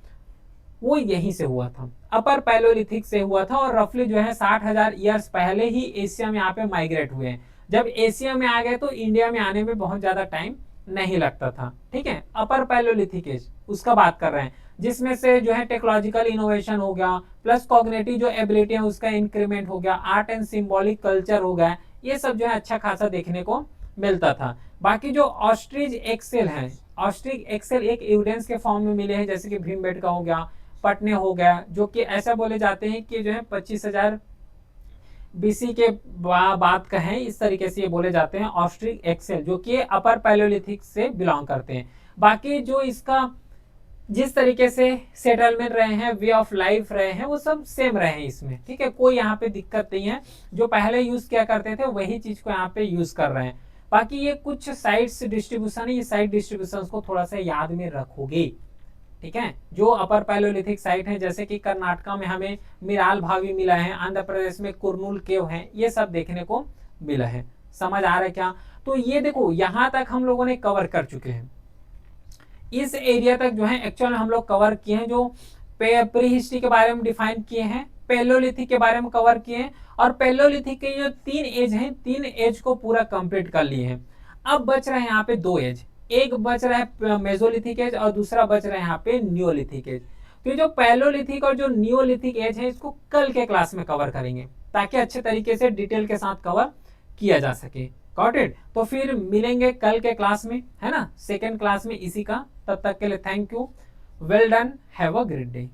वो यहीं से हुआ था, अपर पैलियोलिथिक से हुआ था, और रफली जो है 60,000 ईयर्स पहले ही एशिया में यहाँ पे माइग्रेट हुए हैं। जब एशिया में आ गए तो इंडिया में आने में बहुत ज्यादा टाइम नहीं लगता था। ठीक है, अपर पैलियोलिथिक एज उसका बात कर रहे हैं, जिसमें से जो है टेक्नोलॉजिकल इनोवेशन हो गया, प्लस कॉग्निटिव जो एबिलिटी है उसका इंक्रीमेंट हो गया, आर्ट एंड सिंबॉलिक कल्चर हो गया, ये सब जो है अच्छा खासा देखने को मिलता था। बाकी जो ऑस्ट्रिच एक्सेल है, ऑस्ट्रिच एक्सेल एक एविडेंस के फॉर्म में मिले हैं, जैसे कि भीमबेटका हो गया, पटने हो गया, जो कि ऐसा बोले जाते हैं कि जो है 25,000 बीसी के बात कहें इस तरीके से ये बोले जाते हैं ऑस्ट्रिच एक्सेल, जो कि अपर पैलियोलिथिक से बिलोंग करते हैं। बाकी जो इसका जिस तरीके से सेटलमेंट रहे हैं, वे ऑफ लाइफ रहे हैं, वो सब सेम रहे हैं इसमें। ठीक है, कोई यहाँ पे दिक्कत नहीं है, जो पहले यूज किया करते थे वही चीज को यहाँ पे यूज कर रहे हैं। बाकी ये कुछ साइट्स डिस्ट्रीब्यूशन है, ये साइट डिस्ट्रीब्यूशन को थोड़ा सा याद में रखोगे। ठीक है, जो अपर पैलियोलिथिक साइट है, जैसे कि कर्नाटका में हमें मिराल भावी मिला है, आंध्र प्रदेश में कुरनूल केव है, ये सब देखने को मिला है। समझ आ रहा है क्या? तो ये देखो यहाँ तक हम लोगों ने कवर कर चुके हैं, इस एरिया तक जो है एक्चुअल हम लोग कवर किए हैं। जो प्री हिस्ट्री के बारे में डिफाइन किए हैं, पैलियोलिथिक के बारे में कवर किए हैं, और पैलियोलिथिक के जो 3 एज हैं, 3 एज को पूरा कंप्लीट कर लिए हैं। अब बच रहे हैं यहाँ पे 2 एज, एक बच रहा है मेसोलिथिक एज और दूसरा बच रहा है यहाँ पे नियोलिथिक एज। तो जो पैलियोलिथिक और जो नियोलिथिक एज है इसको कल के क्लास में कवर करेंगे, ताकि अच्छे तरीके से डिटेल के साथ कवर किया जा सके। Got it? तो फिर मिलेंगे कल के क्लास में, है ना, सेकेंड क्लास में इसी का। तब तक के लिए thank you, well done, have a great day.